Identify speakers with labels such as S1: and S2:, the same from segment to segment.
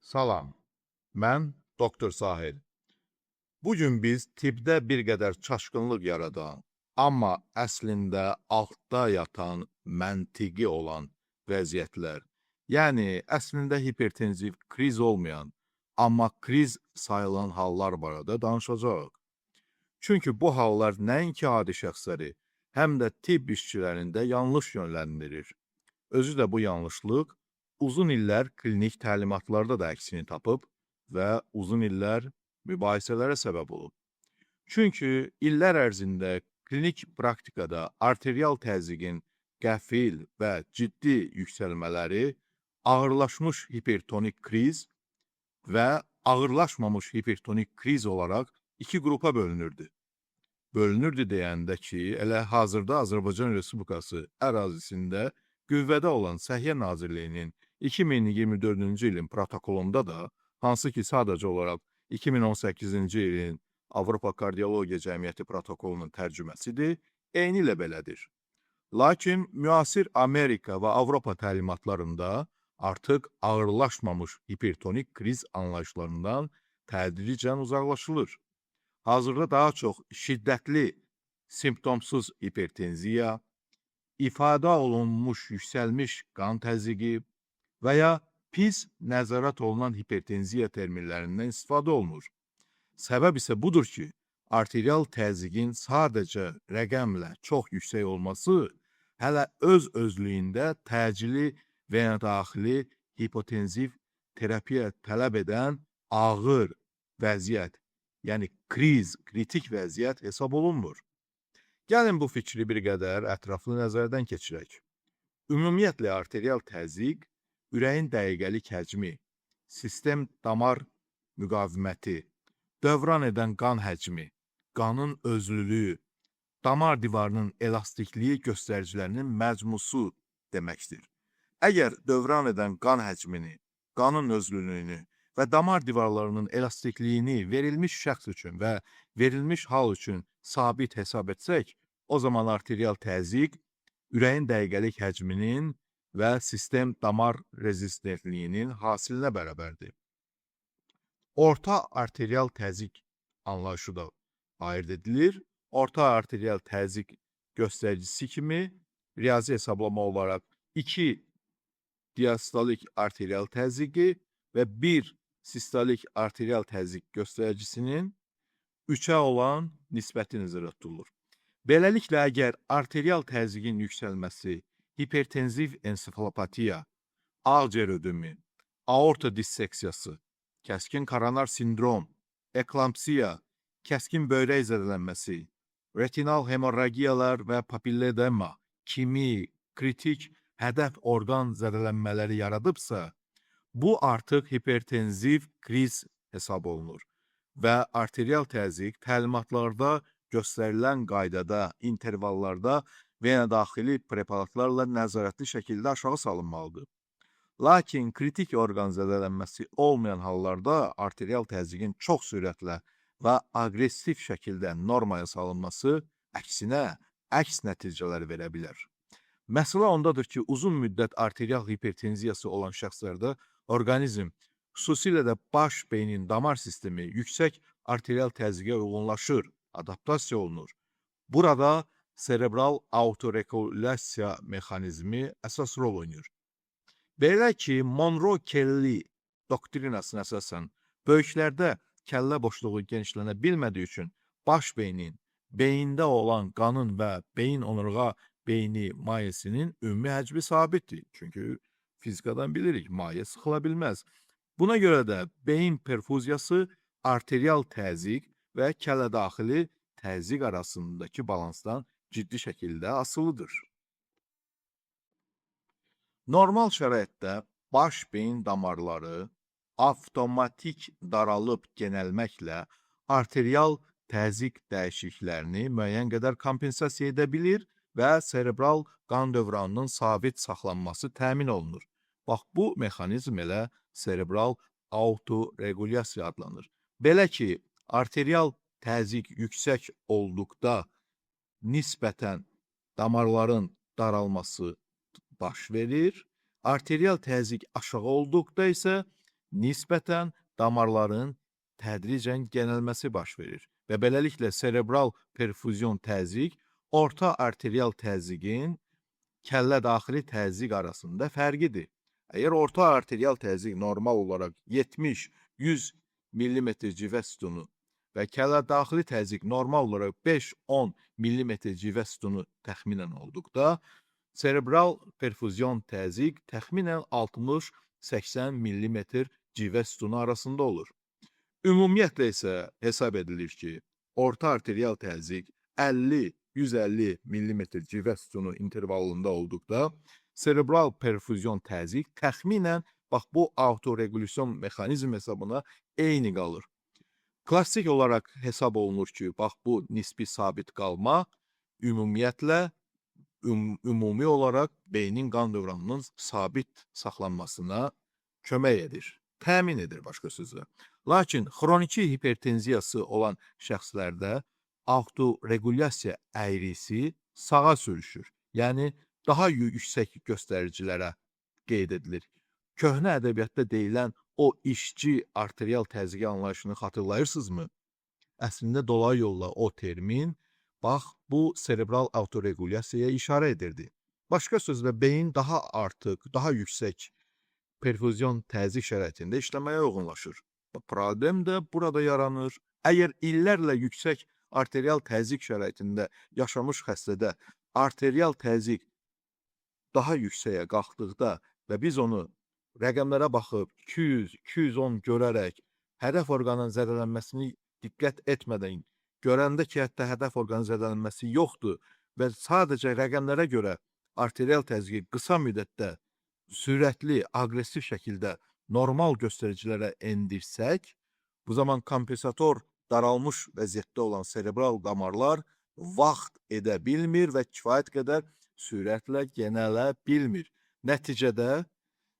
S1: Salam, mən Doktor Sahil. Bugün biz tibbdə bir qədər çaşqınlıq yaradan, amma əslində altda yatan, məntiqi olan vəziyyətlər, yəni əslində hipertenziv kriz olmayan, amma kriz sayılan hallar barədə danışacağıq. Çünki bu hallar nəinki adi şəxsləri, həm də tibb işçilərində yanlış yönləndirir. Özü də bu yanlışlıq uzun illər klinik təlimatlarda da əksini tapıb və uzun illər mübahisələrə səbəb olub. Çünki illər ərzində klinik praktikada arterial təzyiqin qəfil və ciddi yüksəlmələri ağırlaşmış hipertonik kriz və ağırlaşmamış hipertonik kriz olaraq iki qrupa bölünürdü. Bölünürdü deyəndə ki, elə hazırda Azərbaycan Respublikası ərazisində qüvvədə olan Səhiyyə Nazirliyinin 2024-cü ilin protokolunda da, hansı ki sadəcə olaraq 2018-ci ilin Avropa Kardiologiya Cəmiyyəti protokolunun tərcüməsidir, eyni ilə belədir. Lakin müasir Amerika və Avropa təlimatlarında artıq ağırlaşmamış hipertonik kriz anlayışlarından tədricən uzaqlaşılır. Hazırda daha çox şiddətli simptomsuz hipertenziya, ifadə olunmuş yüksəlmiş qan təzyiqi və ya pis nəzarət olunan hipertenziya terminlərindən istifadə olunur. Səbəb isə budur ki, arterial təzyiqin sadəcə rəqəmlə çox yüksək olması hələ öz-özlüyündə təcili və ya daxili hipotenziv terapiya tələb edən ağır vəziyyət, yəni kriz, kritik vəziyyət hesab olunmur. Gəlin bu fikri bir qədər ətraflı nəzərdən keçirək. Ümumiyyətlə arterial təzyiq, ürəyin dəqiqəlik həcmi, sistem damar müqaviməti, dövran edən qan həcmi, qanın özlülüyü, damar divarının elastikliyi göstəricilərinin məcmusu deməkdir. Əgər dövran edən qan həcmini, qanın özlülüyünü və damar divarlarının elastikliyini verilmiş şəxs üçün və verilmiş hal üçün sabit hesab etsək, o zaman arterial təzyiq ürəyin dəqiqəlik həcminin və sistem damar rezistentliyinin hasilinə bərabərdir. Orta arterial təzyiq anlayışı da ayırd edilir. Orta arterial təzyiq göstəricisi kimi riyazi hesablama olaraq 2 diastolik arterial təzyiqi və 1 sistolik arterial təzyiq göstəricisinin 3-ə olan nisbəti nəzərdə tutulur. Beləliklə, əgər arterial təzyiqin yüksəlməsi, hipertenziv ensefalopatiya, ağciyər ödümü, aorta disseksiyası, kəskin koronar sindrom, eklampsiya, kəskin böyrək zədələnməsi, retinal hemorragiyalar və papilledema kimi kritik hədəf orqan zədələnmələri yaradıbsa, bu artıq hipertenziv kriz hesab olunur və arterial təzyiq təlimatlarda göstərilən qaydada, intervallarda və ya daxili preparatlarla nəzarətli şəkildə aşağı salınmalıdır. Lakin kritik orqan zədələnməsi olmayan hallarda arterial təzyiqin çox sürətlə və aqressiv şəkildə normaya salınması əksinə əks nəticələr verə bilər. Məsələ ondadır ki, uzun müddət arterial hipertenziyası olan şəxslərdə orqanizm, xüsusilə də baş beynin damar sistemi yüksək arterial təzyiqə uyğunlaşır, adaptasiya olunur. Burada serebral autoregulyasiya mexanizmi əsas rol oynayır. Belə ki, Monro-Kelly doktrinasına əsasən böyüklərdə kəllə boşluğu genişlənə bilmədiyi üçün baş beynin, beyində olan qanın və beyin onurğa beyni mayesinin ümumi həcmi sabitdir. Çünki fizikadan bilirik, maye sıxıla bilməz. Buna görə də beyin perfuziyası, arterial təzyiq və kəllə daxili təzyiq arasındakı balansdan ciddi şəkildə asılıdır. Normal şəraitdə baş beyin damarları avtomatik daralıb genəlməklə arterial təzyiq dəyişikliklərini müəyyən qədər kompensasiya edə bilir və serebral qan dövranının sabit saxlanması təmin olunur. Bax, bu mexanizm elə serebral autoregulyasiya adlanır. Belə ki, arterial təzyiq yüksək olduqda nisbətən damarların daralması baş verir. Arterial təzyiq aşağı olduqda isə nisbətən damarların tədricən genəlməsi baş verir və beləliklə serebral perfüzyon təzyiq orta arterial təzyiqin kəllə daxili təzyiq arasında fərqidir. Əgər orta arterial təzyiq normal olaraq 70-100 mm civə sütunu və kəllə daxili təzyiq normal olaraq 5-10 mm civə sütunu təxminən olduqda, serebral perfüzyon təzyiq təxminən 60-80 mm civə sütunu arasında olur. Ümumiyyətlə isə hesab edilir ki, orta arterial təzyiq 50-150 mm civə sütunu intervalında olduqda, serebral perfüzyon təzyiq təxminən bax bu autoregulyasyon mexanizm hesabına eyni qalır. Klassik olaraq hesab olunur ki, bax bu nisbi sabit qalma ümumiyyətlə ümumi olaraq beynin qan dövranının sabit saxlanmasına kömək edir, təmin edir başqa sözlə. Lakin xroniki hipertenziyası olan şəxslərdə autoregulyasiya əyrisi sağa sürüşür. Yəni, daha yüksək göstəricilərə qeyd edilir. Köhnə ədəbiyyatda deyilən o işçi arterial təzyiqi anlayışını xatırlayırsınızmı? Əslində dolayı yolla o termin, bax, bu serebral autoregulyasiyaya işarə edirdi. Başqa sözlə, beyin daha artıq, daha yüksək perfüzyon təzyiq şəraitində işləməyə uyğunlaşır. Problem də burada yaranır. Əgər illərlə yüksək arterial təzyiq şəraitində yaşamış xəstədə arterial təzyiq daha yüksəyə qalxdıqda və biz onu rəqəmlərə baxıb 200-210 görərək hədəf orqanın zədələnməsini diqqət etmədən görəndə ki, hətta hədəf orqanın zədələnməsi yoxdur və sadəcə rəqəmlərə görə arterial təzyiqi qısa müddətdə sürətli, aqressiv şəkildə normal göstəricilərə endirsək, bu zaman kompensator daralmış vəziyyətdə olan serebral damarlar vaxt edə bilmir və kifayət qədər sürətlə genələ bilmir. Nəticədə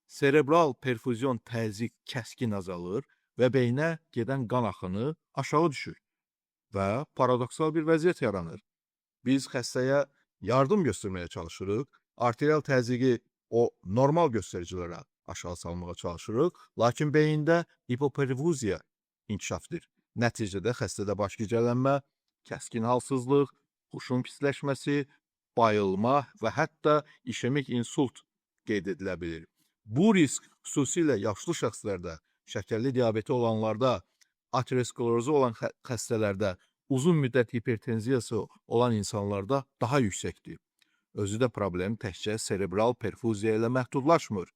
S1: serebral perfüzyon təzyiq kəskin azalır və beynə gedən qan axını aşağı düşür və paradoksal bir vəziyyət yaranır. Biz xəstəyə yardım göstərməyə çalışırıq, arterial təzyiqi o normal göstəricilərə aşağı salmağa çalışırıq, lakin beyində hipoperfuziya inkişafdır. Nəticədə xəstədə baş gicəllənmə, kəskin halsızlıq, huşun pisləşməsi, bayılma və hətta işemik insult qeyd edilə bilir. Bu risk xüsusilə yaşlı şəxslərdə, şəkərli diabeti olanlarda, aterosklerozu olan xəstələrdə, uzun müddət hipertenziyası olan insanlarda daha yüksəkdir. Özü də problem təkcə serebral perfuziya ilə məhdudlaşmır.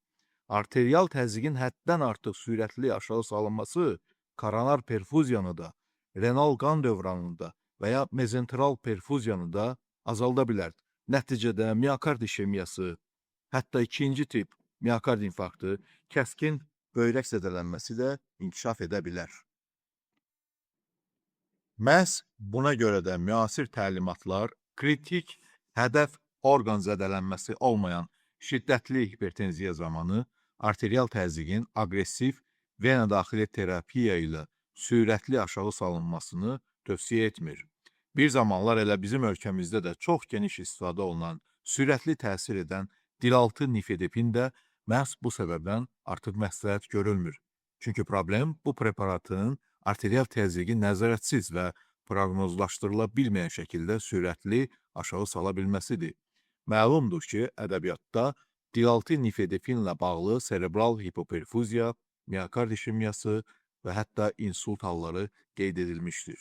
S1: Arterial təzyiqin həddən artıq sürətli aşağı salınması koronar perfuziyanı da, renal qan dövranını da və ya mezentral perfuziyanı da azalda bilər. Nəticədə miokard işemiyası, hətta ikinci tip miokard infarktı, kəskin böyrək zədələnməsi də inkişaf edə bilər. Məhz buna görə də müasir təlimatlar kritik hədəf orqan zədələnməsi olmayan şiddətli hipertenziya zamanı arterial təzyiqin aqressiv vena daxili terapiya ilə sürətli aşağı salınmasını tövsiyə etmir. Bir zamanlar elə bizim ölkəmizdə də çox geniş istifadə olunan, sürətli təsir edən dilaltı nifedipin də məhz bu səbəbdən artıq məsləhət görülmür. Çünki problem bu preparatın arterial təzyiqi nəzarətsiz və proqnozlaşdırıla bilməyən şəkildə sürətli aşağı sala bilməsidir. Məlumdur ki, ədəbiyyatda dilaltı nifedipinlə bağlı serebral hipoperfuziya, miokard işemiyası və hətta insult halları qeyd edilmişdir.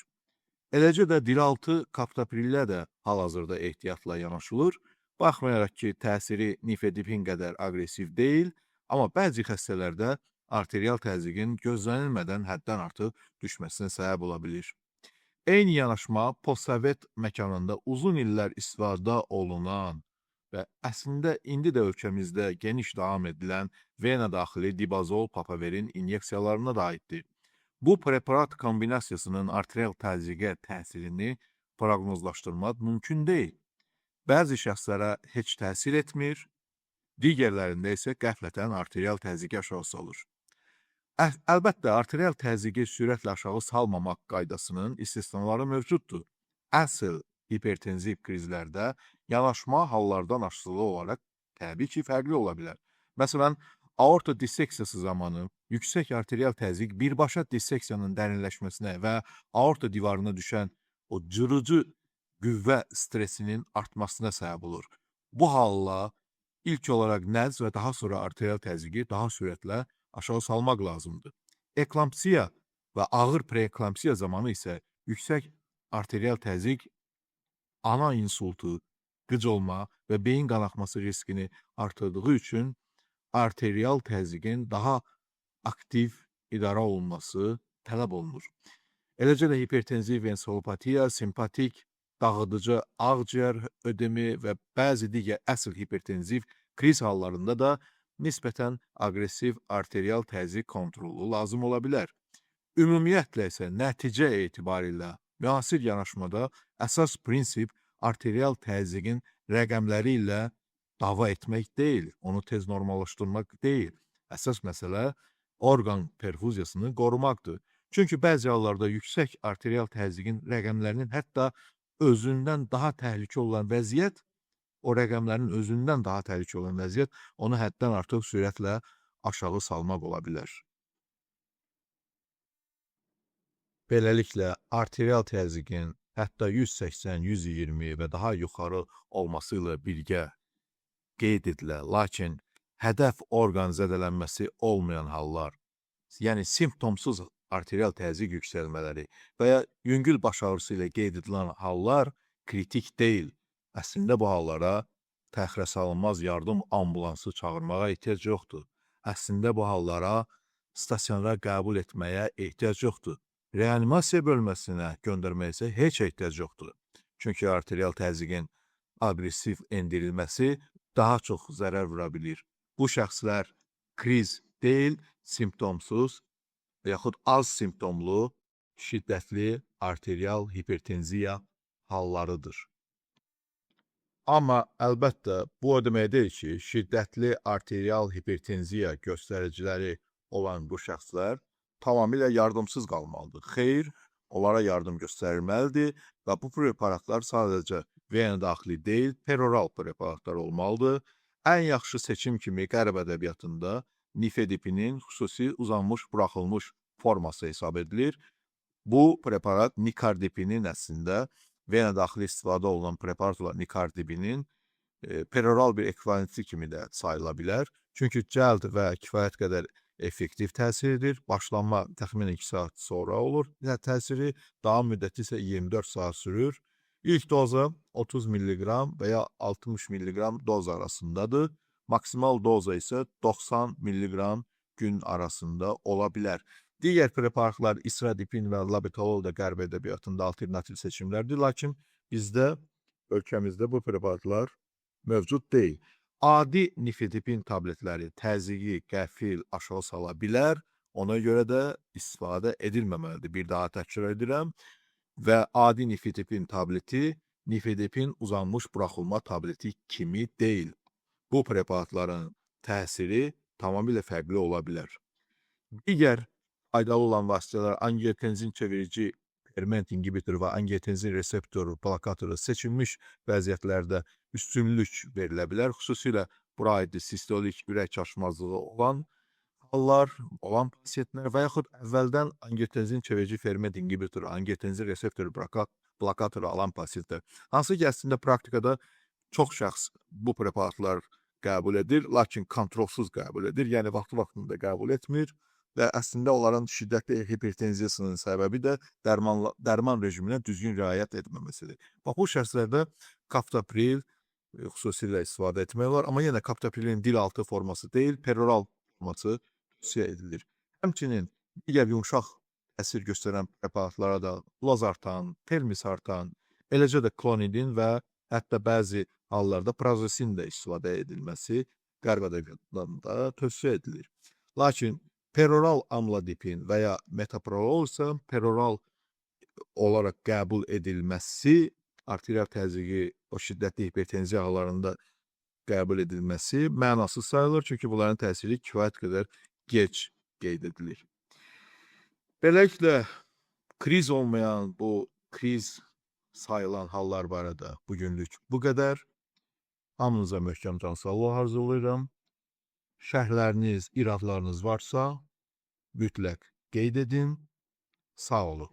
S1: Eləcə də dilaltı kaptoprillə də hal-hazırda ehtiyatla yanaşılır. Baxmayaraq ki, təsiri nifedipin qədər aqressiv deyil, amma bəzi xəstələrdə arterial təzyiqin gözlənilmədən həddən artıq düşməsinə səbəb ola bilir. Eyni yanaşma postsovet məkanında uzun illər istifadə olunan və əslində indi də ölkəmizdə geniş davam edilən vena daxili dibazol papaverin inyeksiyalarına da aiddir. Bu preparat kombinasiyasının arterial təzyiqə təsirini proqnozlaşdırmaq mümkün deyil. Bəzi şəxslərə heç təsir etmir, digərlərində isə qəflətən arterial təzyiqi aşağı salır. Əlbəttə, arterial təzyiqi sürətlə aşağı salmamaq qaydasının istisnaları mövcuddur. Əsl hipertenziv krizlərdə yanaşma hallardan asılı olaraq təbii ki, fərqli ola bilər. Məsələn, Aorta disseksiyası zamanı yüksək arterial təzyiq birbaşa disseksiyanın dərinləşməsinə və aorta divarına düşən o cırıcı qüvvə stresinin artmasına səbəb olur. Bu halla ilk olaraq nəbz və daha sonra arterial təzyiqi daha sürətlə aşağı salmaq lazımdır. Eklampsiya və ağır preeklampsiya zamanı isə yüksək arterial təzyiq ana insultu, qıc olma və beyin qanaxması riskini artırdığı üçün arterial təzyiqin daha aktiv idarə olunması tələb olunur. Eləcə də hipertenziv enselopatiya, simpatik, dağıdıcı ağciyər ödemi və bəzi digər əsl hipertenziv kriz hallarında da nisbətən aqressiv arterial təzyiq kontrolu lazım ola bilər. Ümumiyyətlə isə nəticə etibarilə müasir yanaşmada əsas prinsip arterial təzyiqin rəqəmləri ilə dava etmək deyil, onu tez normallaşdırmaq deyil. Əsas məsələ orqan perfuziyasını qorumaqdır. Çünki bəzi hallarda yüksək arterial təzyiqin rəqəmlərinin hətta özündən daha təhlükə olan vəziyyət, o rəqəmlərin özündən daha təhlükə olan vəziyyət onu həddən artıq sürətlə aşağı salmaq ola bilər. Beləliklə, arterial təzyiqin hətta 180, 120 və daha yuxarı olması ilə birgə qeyd edilə, lakin hədəf orqan zədələnməsi olmayan hallar, yəni simptomsuz arterial təzyiq yüksəlmələri və ya yüngül baş ağrısı ilə qeyd edilən hallar kritik deyil. Əslində bu hallara təxirəsalınmaz yardım ambulansı çağırmağa ehtiyac yoxdur. Əslində bu hallara stasionara qəbul etməyə ehtiyac yoxdur. Reanimasiya bölməsinə göndərməyə isə heç ehtiyac yoxdur. Çünki arterial təzyiqin aqressiv endirilməsi daha çox zərər vura bilir. Bu şəxslər kriz deyil, simptomsuz və yaxud az simptomlu, şiddətli arterial hipertenziya hallarıdır. Amma əlbəttə, bu o demək deyil ki, şiddətli arterial hipertenziya göstəriciləri olan bu şəxslər tamamilə yardımsız qalmalıdır. Xeyr, onlara yardım göstərilməlidir və bu preparatlar sadəcə vena daxili deyil, peroral preparatlar olmalıdır. Ən yaxşı seçim kimi qərb ədəbiyyatında nifedipinin xüsusi uzanmış, buraxılmış forması hesab edilir. Bu preparat nikardipinin əslində vena daxili istifadə olunan preparat olan nikardipinin peroral bir ekvivalenti kimi də sayıla bilər. Çünki cəld və kifayət qədər effektiv təsiridir. Başlanma təxminən 2 saat sonra olur. Təsiri daha müddəti isə 24 saat sürür. İlk doza 30 mg və ya 60 mg doz arasındadır. Maksimal doza isə 90 mg gün arasında ola bilər. Digər preparatlar isradipin və labetalol da qərb ədəbiyyatında alternativ seçimlərdir. Lakin bizdə, ölkəmizdə bu preparatlar mövcud deyil. Adi nifedipin tabletləri təzyiqi qəfil aşağı sala bilər. Ona görə də istifadə edilməməlidir. Bir daha təkrar edirəm. Və adi nifedipin tableti nifedipin uzanmış buraxılma tableti kimi deyil. Bu preparatların təsiri tamamilə fərqli ola bilər. Digər faydalı olan vasitələr angiotenzin çevirici ferment inhibitor və angiotenzin reseptor blokatoru seçilmiş vəziyyətlərdə üstünlük verilə bilər. Xüsusilə bura aid sistolik ürək çaşmazlığı olan hallar, olan pasientlər və yaxud əvvəldən angiotenzin çevirici ferment inhibitoru, angiotenzin reseptor blokatoru alan pasientlər. Hansı ki, əslində praktikada çox şəxs bu preparatlar qəbul edir, lakin kontrolsuz qəbul edir, yəni vaxtı-vaxtında qəbul etmir və əslində onların şiddətli hipertenziyasının səbəbi də dərman rejiminə düzgün riayət etməməsidir. Bax, bu şəxslərdə kaptopril xüsusilə istifadə etmək olar, amma yenə kaptoprilin dil altı forması deyil, peroral forması tövsiyə edilir. Həmçinin digər yumşaq təsir göstərən preparatlara da lozartan, telmisartan, eləcə də klonidin və hətta bəzi hallarda prazosin də istifadə edilməsi qərb ədəbiyyatında tövsiyə edilir. Lakin peroral amlodipin və ya metoprolol isə peroral olaraq qəbul edilməsi, arterial təzyiqi o şiddətli hipertenziya hallarında qəbul edilməsi mənasız sayılır, çünki bunların təsiri kifayət qədər geç qeyd edilir. Beləliklə, kriz olmayan bu kriz sayılan hallar barədə bugünlük bu qədər. Hamınıza möhkəm can sağlığı arzulayıram. Şərhləriniz, iradlarınız varsa, mütləq qeyd edin. Sağ olun.